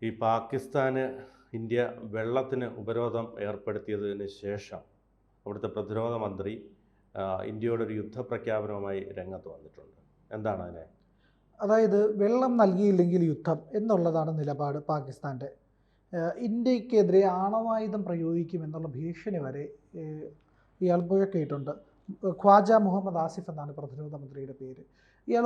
ഈ പാകിസ്ഥാന് ഇന്ത്യ വെള്ളത്തിന് ഉപരോധം ഏർപ്പെടുത്തിയതിന് ശേഷം അവിടുത്തെ പ്രതിരോധ മന്ത്രി ഇന്ത്യയോടൊരു യുദ്ധപ്രഖ്യാപനവുമായി രംഗത്ത് വന്നിട്ടുണ്ട്. എന്താണ് അതിനെ? അതായത് വെള്ളം നൽകിയില്ലെങ്കിൽ യുദ്ധം എന്നുള്ളതാണ് നിലപാട് പാകിസ്ഥാൻ്റെ. ഇന്ത്യക്കെതിരെ ആണവായുധം പ്രയോഗിക്കുമെന്നുള്ള ഭീഷണി വരെ ഇയാൾ മുഴക്കിയിട്ടുണ്ട്. ഖ്വാജ മുഹമ്മദ് ആസിഫ് എന്നാണ് പ്രതിരോധ മന്ത്രിയുടെ പേര്. ഇയാൾ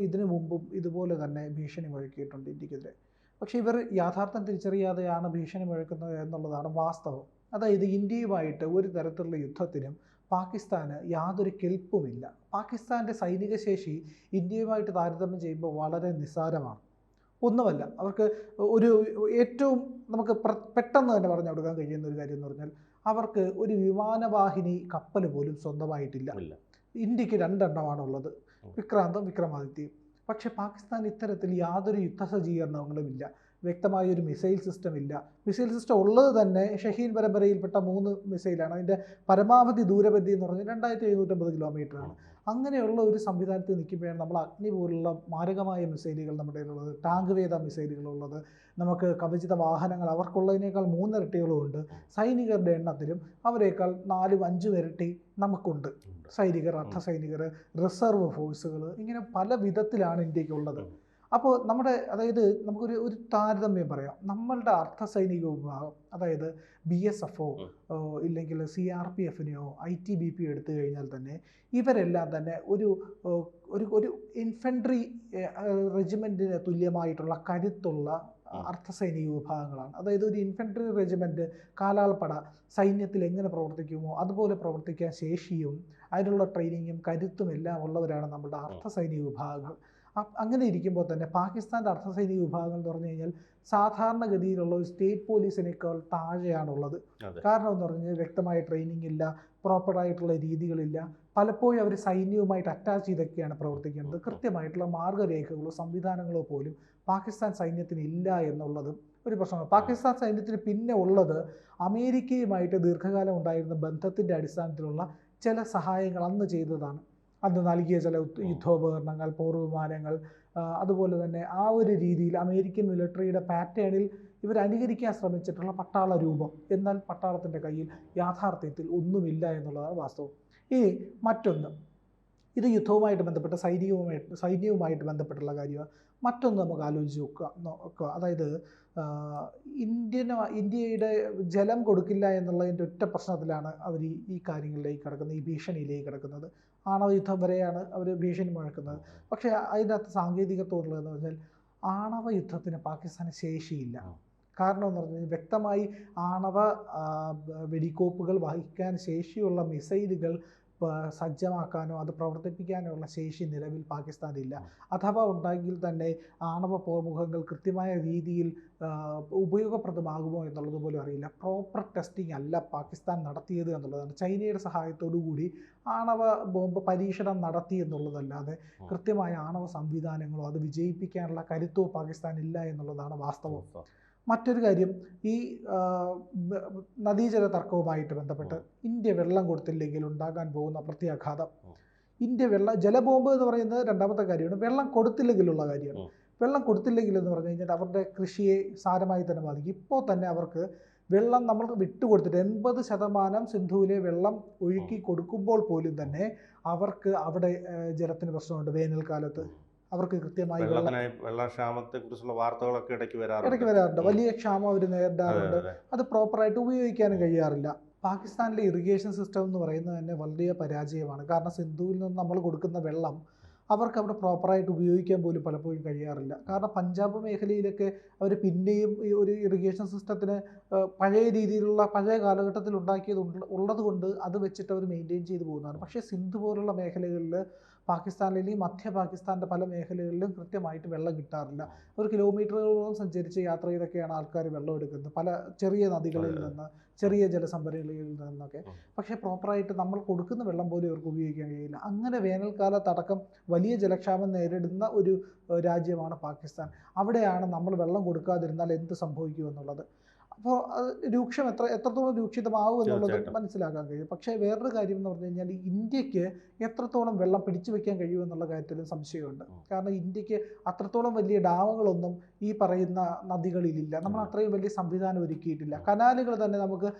ഇതിനു മുമ്പും ഇതുപോലെ തന്നെ ഭീഷണി മുഴക്കിയിട്ടുണ്ട് ഇന്ത്യക്കെതിരെ. പക്ഷേ ഇവർ യാഥാർത്ഥ്യം തിരിച്ചറിയാതെയാണ് ഭീഷണി മുഴക്കുന്നത് എന്നുള്ളതാണ് വാസ്തവം. അതായത് ഇന്ത്യയുമായിട്ട് ഒരു തരത്തിലുള്ള യുദ്ധത്തിനും പാകിസ്ഥാന് യാതൊരു കെൽപ്പുമില്ല. പാകിസ്ഥാൻ്റെ സൈനിക ശേഷി ഇന്ത്യയുമായിട്ട് താരതമ്യം ചെയ്യുമ്പോൾ വളരെ നിസ്സാരമാണ്. ഒന്നുമല്ല. അവർക്ക് ഒരു ഏറ്റവും നമുക്ക് പെട്ടെന്ന് തന്നെ പറഞ്ഞു കൊടുക്കാൻ കഴിയുന്ന ഒരു കാര്യം എന്ന് പറഞ്ഞാൽ അവർക്ക് ഒരു വിമാനവാഹിനി കപ്പൽ പോലും സ്വന്തമായിട്ടില്ല. ഇന്ത്യക്ക് 2 എണ്ണമാണുള്ളത്, വിക്രാന്തും വിക്രമാദിത്യയും. പക്ഷേ പാകിസ്ഥാൻ ഇത്തരത്തിൽ യാതൊരു യുദ്ധസജ്ജീകരണങ്ങളും ഇല്ല. വ്യക്തമായൊരു മിസൈൽ സിസ്റ്റം ഇല്ല. മിസൈൽ സിസ്റ്റം ഉള്ളത് തന്നെ ഷഹീൻ പരമ്പരയിൽപ്പെട്ട 3 മിസൈലാണ്. അതിൻ്റെ പരമാവധി ദൂരപരിധി എന്ന് പറഞ്ഞാൽ 2750 കിലോമീറ്ററാണ്. അങ്ങനെയുള്ള ഒരു സംവിധാനത്തിൽ നിൽക്കുമ്പോഴാണ് നമ്മൾ അഗ്നി പോലുള്ള മാരകമായ മിസൈലുകൾ നമ്മുടെ കയ്യിലുള്ളത്, ടാങ്ക് വേദ മിസൈലുകളുള്ളത്, നമുക്ക് കവചിത വാഹനങ്ങൾ അവർക്കുള്ളതിനേക്കാൾ 3 ഇരട്ടികളുമുണ്ട്. സൈനികരുടെ എണ്ണത്തിലും അവരേക്കാൾ 4-5 ഇരട്ടി നമുക്കുണ്ട്. സൈനികർ, അർദ്ധസൈനികർ, റിസർവ് ഫോഴ്സുകൾ, ഇങ്ങനെ പല വിധത്തിലാണ് ഇന്ത്യക്കുള്ളത്. അപ്പോൾ അതായത് നമുക്കൊരു താരതമ്യം പറയാം. നമ്മളുടെ അർദ്ധസൈനിക വിഭാഗം, അതായത് BSF ഇല്ലെങ്കിൽ CRPFനെയോ ITBP എടുത്തു കഴിഞ്ഞാൽ തന്നെ ഇവരെല്ലാം തന്നെ ഒരു ഇൻഫൻട്രി റെജിമെൻറ്റിന് തുല്യമായിട്ടുള്ള കരുത്തുള്ള അർദ്ധസൈനിക വിഭാഗങ്ങളാണ്. അതായത് ഒരു ഇൻഫൻട്രി റെജിമെൻറ്റ് കാലാൾപ്പട സൈന്യത്തിൽ എങ്ങനെ പ്രവർത്തിക്കുമോ അതുപോലെ പ്രവർത്തിക്കാൻ ശേഷിയും അതിനുള്ള ട്രെയിനിങ്ങും കരുത്തും എല്ലാം ഉള്ളവരാണ് നമ്മുടെ അർദ്ധസൈനിക വിഭാഗങ്ങൾ. അങ്ങനെ ഇരിക്കുമ്പോൾ തന്നെ പാകിസ്ഥാൻ്റെ അർദ്ധസൈനിക വിഭാഗങ്ങൾ എന്ന് പറഞ്ഞു കഴിഞ്ഞാൽ സാധാരണഗതിയിലുള്ള ഒരു സ്റ്റേറ്റ് പോലീസിനേക്കാൾ താഴെയാണുള്ളത്. കാരണം എന്ന് പറഞ്ഞാൽ വ്യക്തമായ ട്രെയിനിങ് ഇല്ല, പ്രോപ്പറായിട്ടുള്ള രീതികളില്ല. പലപ്പോഴും അവർ സൈന്യവുമായിട്ട് അറ്റാച്ച് ചെയ്തൊക്കെയാണ് പ്രവർത്തിക്കുന്നത്. കൃത്യമായിട്ടുള്ള മാർഗരേഖകളോ സംവിധാനങ്ങളോ പോലും പാകിസ്ഥാൻ സൈന്യത്തിന് ഇല്ല എന്നുള്ളതും ഒരു പ്രശ്നമാണ്. പാകിസ്ഥാൻ സൈന്യത്തിന് പിന്നെ ഉള്ളത് അമേരിക്കയുമായിട്ട് ദീർഘകാലം ഉണ്ടായിരുന്ന ബന്ധത്തിൻ്റെ അടിസ്ഥാനത്തിലുള്ള ചില സഹായങ്ങൾ അന്ന് ചെയ്തതാണ്. അന്ന് നൽകിയ ചില യുദ്ധോപകരണങ്ങൾ, പോർവിമാനങ്ങൾ, അതുപോലെ തന്നെ ആ ഒരു രീതിയിൽ അമേരിക്കൻ മിലിറ്ററിയുടെ പാറ്റേണിൽ ഇവർ അനുകരിക്കാൻ ശ്രമിച്ചിട്ടുള്ള പട്ടാള രൂപം. എന്നാൽ പട്ടാളത്തിൻ്റെ കയ്യിൽ യാഥാർത്ഥ്യത്തിൽ ഒന്നുമില്ല എന്നുള്ളതാണ് വാസ്തവം. ഇനി മറ്റൊന്ന്, ഇത് യുദ്ധവുമായിട്ട് ബന്ധപ്പെട്ട സൈന്യവുമായിട്ട് ബന്ധപ്പെട്ടുള്ള കാര്യമാണ്. മറ്റൊന്ന് നമുക്ക് ആലോചിച്ച് നോക്കുക. അതായത് ഇന്ത്യയുടെ ജലം കൊടുക്കില്ല എന്നുള്ളതിൻ്റെ ഒറ്റ പ്രശ്നത്തിലാണ് അവർ ഈ കാര്യങ്ങളിലേക്ക് കിടക്കുന്നത്, ഈ ഭീഷണിയിലേക്ക് കിടക്കുന്നത്. ആണവയുദ്ധം വരെയാണ് അവർ ഭീഷണി മുഴക്കുന്നത്. പക്ഷേ അതിൻ്റെ അകത്ത് സാങ്കേതികത്വം ഉള്ളതെന്ന് പറഞ്ഞാൽ ആണവ യുദ്ധത്തിന് പാകിസ്ഥാന് ശേഷിയില്ല. കാരണം എന്ന് പറഞ്ഞാൽ വ്യക്തമായി ആണവ വെടിക്കോപ്പുകൾ വഹിക്കാൻ ശേഷിയുള്ള മിസൈലുകൾ സജ്ജമാക്കാനോ അത് പ്രവർത്തിപ്പിക്കാനോ ഉള്ള ശേഷി നിലവിൽ പാകിസ്ഥാനില്ല. അഥവാ ഉണ്ടെങ്കിൽ തന്നെ ആണവ പോർമുഖങ്ങൾ കൃത്യമായ രീതിയിൽ ഉപയോഗപ്രദമാകുമോ എന്നുള്ളത് പോലും അറിയില്ല. പ്രോപ്പർ ടെസ്റ്റിംഗ് അല്ല പാകിസ്ഥാൻ നടത്തിയത് എന്നുള്ളതാണ്. ചൈനയുടെ സഹായത്തോടു കൂടി ആണവ ബോംബ് പരീക്ഷണം നടത്തി എന്നുള്ളതല്ലാതെ കൃത്യമായ ആണവ സംവിധാനങ്ങളോ അത് വിജയിപ്പിക്കാനുള്ള കരുത്തോ പാകിസ്ഥാൻ ഇല്ല എന്നുള്ളതാണ് വാസ്തവം. മറ്റൊരു കാര്യം, ഈ നദീജല തർക്കവുമായിട്ട് ബന്ധപ്പെട്ട് ഇന്ത്യ വെള്ളം കൊടുത്തില്ലെങ്കിൽ ഉണ്ടാകാൻ പോകുന്ന പ്രത്യാഘാതം. ജലബോംബ് എന്ന് പറയുന്നത് രണ്ടാമത്തെ കാര്യമാണ്. വെള്ളം കൊടുത്തില്ലെങ്കിലുള്ള കാര്യമാണ്. വെള്ളം കൊടുത്തില്ലെങ്കിൽ എന്ന് പറഞ്ഞു കഴിഞ്ഞാൽ അവരുടെ കൃഷിയെ സാരമായി തന്നെ ബാധിക്കും. ഇപ്പോൾ തന്നെ അവർക്ക് വെള്ളം നമ്മൾ വിട്ടുകൊടുത്തിട്ട് 80% സിന്ധുവിലെ വെള്ളം ഒഴുക്കി കൊടുക്കുമ്പോൾ പോലും തന്നെ അവർക്ക് അവിടെ ജലത്തിന് പ്രശ്നമുണ്ട്. വേനൽക്കാലത്ത് അവർക്ക് കൃത്യമായി വെള്ളക്ഷാമത്തെക്കുറിച്ചുള്ള വാർത്തകളൊക്കെ ഇടയ്ക്ക് വരാറുണ്ട്. വലിയ ക്ഷാമം അവർ നേരിടാറുണ്ട്. അത് പ്രോപ്പറായിട്ട് ഉപയോഗിക്കാനും കഴിയാറില്ല. പാകിസ്ഥാനിലെ ഇറിഗേഷൻ സിസ്റ്റം എന്ന് പറയുന്നത് തന്നെ വലിയ പരാജയമാണ്. കാരണം സിന്ധുവിൽ നിന്ന് നമ്മൾ കൊടുക്കുന്ന വെള്ളം അവർക്ക് അവിടെ പ്രോപ്പറായിട്ട് ഉപയോഗിക്കാൻ പോലും പലപ്പോഴും കഴിയാറില്ല. കാരണം പഞ്ചാബ് മേഖലയിലൊക്കെ അവർ പിന്നെയും ഈ ഒരു ഇറിഗേഷൻ സിസ്റ്റത്തിന് പഴയ രീതിയിലുള്ള പഴയ കാലഘട്ടത്തിൽ ഉള്ളത് കൊണ്ട് അത് വെച്ചിട്ട് അവർ മെയിൻറ്റെയിൻ ചെയ്ത് പോകുന്നതാണ്. പക്ഷേ സിന്ധു പോലുള്ള മേഖലകളിൽ പാകിസ്ഥാനിലെയും മധ്യ പാകിസ്ഥാൻ്റെ പല മേഖലകളിലും കൃത്യമായിട്ട് വെള്ളം കിട്ടാറില്ല. ഒരു കിലോമീറ്ററുകളോളം സഞ്ചരിച്ച് യാത്ര ചെയ്തൊക്കെയാണ് ആൾക്കാർ വെള്ളം എടുക്കുന്നത്, പല ചെറിയ നദികളിൽ നിന്ന്, ചെറിയ ജലസംഭരണികളിൽ നിന്നൊക്കെ. പക്ഷേ പ്രോപ്പറായിട്ട് നമ്മൾ കൊടുക്കുന്ന വെള്ളം പോലും ഇവർക്ക് ഉപയോഗിക്കാൻ കഴിയില്ല. അങ്ങനെ വേനൽക്കാലത്തടക്കം വലിയ ജലക്ഷാമം നേരിടുന്ന ഒരു രാജ്യമാണ് പാകിസ്ഥാൻ. അവിടെയാണ് നമ്മൾ വെള്ളം കൊടുക്കാതിരുന്നാൽ എന്ത് സംഭവിക്കുമെന്നുള്ളത്. അപ്പോൾ അത് എത്രത്തോളം രൂക്ഷിതമാവും എന്നുള്ളത് തീർച്ചയായിട്ടും. മനസ്സിലാക്കാൻ കഴിയും. പക്ഷേ വേറൊരു കാര്യം എന്ന് പറഞ്ഞു കഴിഞ്ഞാൽ ഇന്ത്യക്ക് എത്രത്തോളം വെള്ളം പിടിച്ചു വെക്കാൻ കഴിയും എന്നുള്ള കാര്യത്തിലും സംശയമുണ്ട്. കാരണം ഇന്ത്യക്ക് അത്രത്തോളം വലിയ ഡാമുകളൊന്നും ഈ പറയുന്ന നദികളിലില്ല. നമ്മൾ അത്രയും വലിയ സംവിധാനം ഒരുക്കിയിട്ടില്ല. കനാലുകൾ തന്നെ നമുക്ക്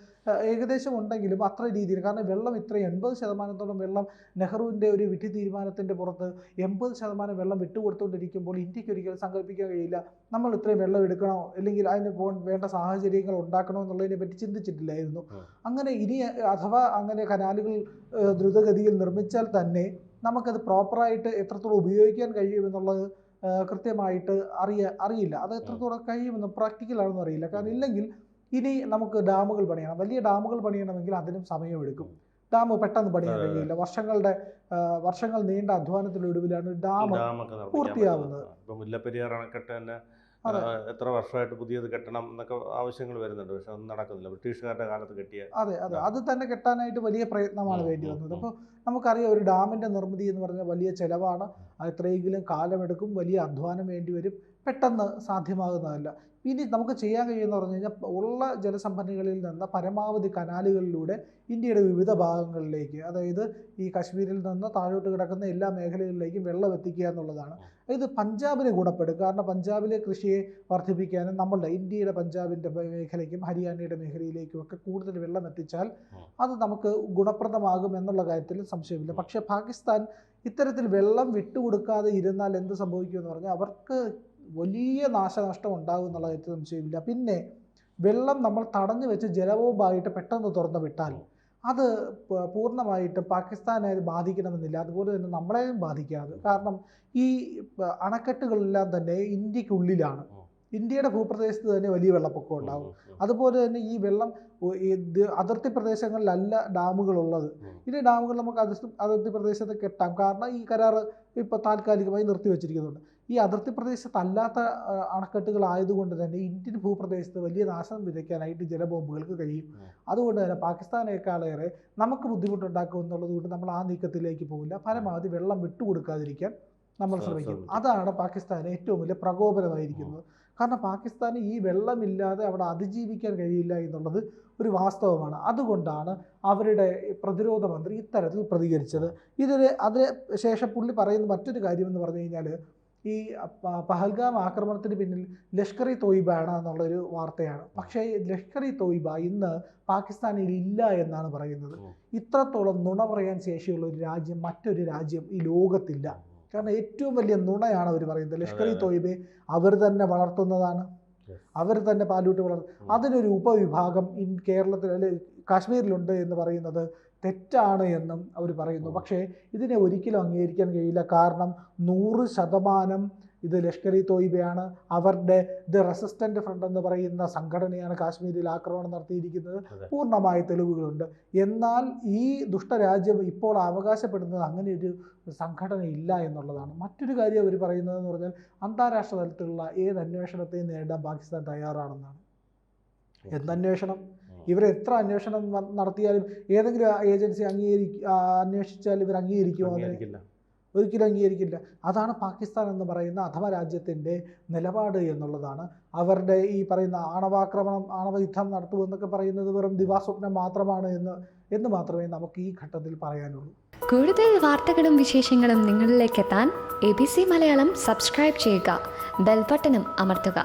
ഏകദേശം ഉണ്ടെങ്കിലും അത്ര രീതിയിൽ, കാരണം വെള്ളം ഇത്രയും 80% വെള്ളം നെഹ്റുവിൻ്റെ ഒരു വിധി തീരുമാനത്തിൻ്റെ പുറത്ത് 80% വെള്ളം വിട്ടുകൊടുത്തുകൊണ്ടിരിക്കുമ്പോൾ ഇന്ത്യക്ക് ഒരിക്കലും സങ്കല്പിക്കാൻ കഴിയില്ല നമ്മൾ ഇത്രയും വെള്ളം എടുക്കണോ അല്ലെങ്കിൽ അതിന് വേണ്ട സാഹചര്യങ്ങൾ ഉണ്ടാക്കണോ എന്നുള്ളതിനെ പറ്റി ചിന്തിച്ചിട്ടില്ലായിരുന്നു. അങ്ങനെ ഇനി അഥവാ അങ്ങനെ കനാലുകൾ ദ്രുതഗതിയിൽ നിർമ്മിച്ചാൽ തന്നെ നമുക്കത് പ്രോപ്പറായിട്ട് എത്രത്തോളം ഉപയോഗിക്കാൻ കഴിയുമെന്നുള്ളത് കൃത്യമായിട്ട് അറിയില്ല. അത് എത്രത്തോളം കഴിയുമെന്ന് പ്രാക്ടിക്കലാണെന്ന് അറിയില്ല. കാരണം ഇല്ലെങ്കിൽ ഇനി നമുക്ക് ഡാമുകൾ പണിയണം. വലിയ ഡാമുകൾ പണിയണമെങ്കിൽ അതിനും സമയമെടുക്കും. ഡാം പെട്ടെന്ന് പണിയാൻ കഴിയില്ല. വർഷങ്ങൾ നീണ്ട അധ്വാനത്തിനൊടുവിലാണ് ഡാം പൂർത്തിയാവുന്നത്. മുല്ലപ്പെരിയാർ അണക്കെട്ട് തന്നെ എത്ര വർഷമായിട്ട് പുതിയത് കെട്ടണം എന്നൊക്കെ ആവശ്യങ്ങൾ വരുന്നുണ്ട്. പക്ഷെ ഒന്നും നടക്കുന്നില്ല. ബ്രിട്ടീഷുകാരുടെ കാലത്ത് കെട്ടിയ അതെ അത് തന്നെ കെട്ടാനായിട്ട് വലിയ പ്രയത്നമാണ് വേണ്ടി വന്നത്. അപ്പോൾ നമുക്കറിയാം ഒരു ഡാമിൻ്റെ നിർമ്മിതി എന്ന് പറഞ്ഞാൽ വലിയ ചിലവാണ്. അത് എത്രയെങ്കിലും കാലമെടുക്കും, വലിയ അധ്വാനം വേണ്ടി വരും, പെട്ടെന്ന് സാധ്യമാകുന്നതല്ല. ഇനി നമുക്ക് ചെയ്യാൻ കഴിയുമെന്ന് പറഞ്ഞു കഴിഞ്ഞാൽ ഉള്ള ജലസംഭരണികളിൽ നിന്ന് പരമാവധി കനാലുകളിലൂടെ ഇന്ത്യയുടെ വിവിധ ഭാഗങ്ങളിലേക്ക്, അതായത് ഈ കാശ്മീരിൽ നിന്ന് താഴോട്ട് കിടക്കുന്ന എല്ലാ മേഖലകളിലേക്കും വെള്ളം എത്തിക്കുക എന്നുള്ളതാണ്. ഇത് പഞ്ചാബിന് ഗുണപ്പെടും. കാരണം പഞ്ചാബിലെ കൃഷിയെ വർദ്ധിപ്പിക്കാനും നമ്മളുടെ ഇന്ത്യയുടെ പഞ്ചാബിൻ്റെ മേഖലയ്ക്കും ഹരിയാനയുടെ മേഖലയിലേക്കും ഒക്കെ കൂടുതൽ വെള്ളം എത്തിച്ചാൽ അത് നമുക്ക് ഗുണപ്രദമാകും എന്നുള്ള കാര്യത്തിൽ സംശയമില്ല. പക്ഷേ പാകിസ്ഥാൻ ഇത്തരത്തിൽ വെള്ളം വിട്ടുകൊടുക്കാതെ ഇരുന്നാൽ എന്ത് സംഭവിക്കുമെന്ന് പറഞ്ഞാൽ അവർക്ക് വലിയ നാശനഷ്ടം ഉണ്ടാകും എന്നുള്ള കാര്യത്തിൽ സംശയമില്ല. പിന്നെ വെള്ളം നമ്മൾ തടഞ്ഞു വെച്ച് ജലബോംബായിട്ട് പെട്ടെന്ന് തുറന്നു വിട്ടാൽ അത് പൂർണ്ണമായിട്ട് പാകിസ്ഥാനെ ബാധിക്കണമെന്നില്ല. അതുപോലെ തന്നെ നമ്മളെയും ബാധിക്കാതെ. കാരണം ഈ അണക്കെട്ടുകളെല്ലാം തന്നെ ഇന്ത്യക്കുള്ളിലാണ്. ഇന്ത്യയുടെ ഭൂപ്രദേശത്ത് തന്നെ വലിയ വെള്ളപ്പൊക്കം ഉണ്ടാകും. അതുപോലെ തന്നെ ഈ വെള്ളം അതിർത്തി പ്രദേശങ്ങളിലല്ല ഡാമുകളുള്ളത്. ഇനി ഡാമുകൾ നമുക്ക് അതിർത്തി പ്രദേശത്ത് കെട്ടാം. കാരണം ഈ കരാർ ഇപ്പോൾ താൽക്കാലികമായി നിർത്തിവെച്ചിരിക്കുന്നുണ്ട്. ഈ അതിർത്തി പ്രദേശത്തല്ലാത്ത അണക്കെട്ടുകളായതുകൊണ്ട് തന്നെ ഇന്ത്യൻ ഭൂപ്രദേശത്ത് വലിയ നാശം വിതയ്ക്കാനായിട്ട് ജലബോംബുകൾക്ക് കഴിയും. അതുകൊണ്ട് തന്നെ പാകിസ്ഥാനേക്കാളേറെ നമുക്ക് ബുദ്ധിമുട്ടുണ്ടാക്കും എന്നുള്ളത് കൊണ്ട് നമ്മൾ ആ നീക്കത്തിലേക്ക് പോകില്ല. പരമാവധി വെള്ളം വിട്ടുകൊടുക്കാതിരിക്കാൻ നമ്മൾ ശ്രമിക്കും. അതാണ് പാകിസ്ഥാന് ഏറ്റവും വലിയ പ്രകോപനമായിരിക്കുന്നത്. കാരണം പാകിസ്ഥാന് ഈ വെള്ളമില്ലാതെ അവിടെ അതിജീവിക്കാൻ കഴിയില്ല എന്നുള്ളത് ഒരു വാസ്തവമാണ്. അതുകൊണ്ടാണ് അവരുടെ പ്രതിരോധ മന്ത്രി ഇത്തരത്തിൽ പ്രതികരിച്ചത്. അതിന് ശേഷം പുള്ളി പറയുന്ന മറ്റൊരു കാര്യമെന്ന് പറഞ്ഞു കഴിഞ്ഞാൽ ഈ പഹൽഗാം ആക്രമണത്തിന് പിന്നിൽ ലഷ്കർ ഇ തോയ്ബ ആണ് എന്നുള്ളൊരു വാർത്തയാണ്. പക്ഷേ ലഷ്കർ ഇ തോയ്ബ ഇന്ന് പാകിസ്ഥാനിൽ ഇല്ല എന്നാണ് പറയുന്നത്. ഇത്രത്തോളം നുണ പറയാൻ ശേഷിയുള്ള ഒരു രാജ്യം മറ്റൊരു രാജ്യം ഈ ലോകത്തില്ല. കാരണം ഏറ്റവും വലിയ നുണയാണ് അവർ പറയുന്നത്. ലഷ്കർ ഇ തോയ്ബയെ അവർ തന്നെ വളർത്തുന്നതാണ്, അവർ തന്നെ പാലൂട്ടി വളർത്തും. അതിനൊരു ഉപവിഭാഗം കേരളത്തിൽ അല്ലെങ്കിൽ കാശ്മീരിലുണ്ട് എന്ന് പറയുന്നത് തെറ്റാണ് എന്നും അവർ പറയുന്നു. പക്ഷേ ഇതിനെ ഒരിക്കലും അംഗീകരിക്കാൻ കഴിയില്ല. കാരണം 100% ഇത് ലഷ്കർ ഇ തോയ്ബയാണ്. അവരുടെ ദ റെസിസ്റ്റൻ്റ് ഫ്രണ്ട് എന്ന് പറയുന്ന സംഘടനയാണ് കാശ്മീരിൽ ആക്രമണം നടത്തിയിരിക്കുന്നത്. പൂർണ്ണമായ തെളിവുകളുണ്ട്. എന്നാൽ ഈ ദുഷ്ടരാജ്യം ഇപ്പോൾ അവകാശപ്പെടുന്നത് അങ്ങനെ ഒരു സംഘടന ഇല്ല എന്നുള്ളതാണ്. മറ്റൊരു കാര്യം അവർ പറയുന്നതെന്ന് പറഞ്ഞാൽ അന്താരാഷ്ട്ര തലത്തിലുള്ള ഏത് അന്വേഷണത്തെയും നേരിടാൻ പാകിസ്ഥാൻ തയ്യാറാണെന്നാണ്. എന്തന്വേഷണം? ഇവരെത്ര അന്വേഷണം നടത്തിയാലും ഏതെങ്കിലും ഏജൻസി അന്വേഷിച്ചാൽ ഇവർ അംഗീകരിക്കുമോ? ഒരിക്കലും അംഗീകരിക്കില്ല. അതാണ് പാകിസ്ഥാൻ എന്ന് പറയുന്ന അധമ രാജ്യത്തിൻ്റെ നിലപാട് എന്നുള്ളതാണ്. അവരുടെ ഈ പറയുന്ന ആണവ യുദ്ധം നടത്തുമെന്നൊക്കെ പറയുന്നത് വെറും ദിവാസ്വപ്നം മാത്രമാണ് എന്ന് മാത്രമേ നമുക്ക് ഈ ഘട്ടത്തിൽ പറയാനുള്ളൂ. കൂടുതൽ വാർത്തകളും വിശേഷങ്ങളും നിങ്ങളിലേക്ക് എത്താൻ ABC മലയാളം സബ്സ്ക്രൈബ് ചെയ്യുക, ബെൽ ബട്ടണും അമർത്തുക.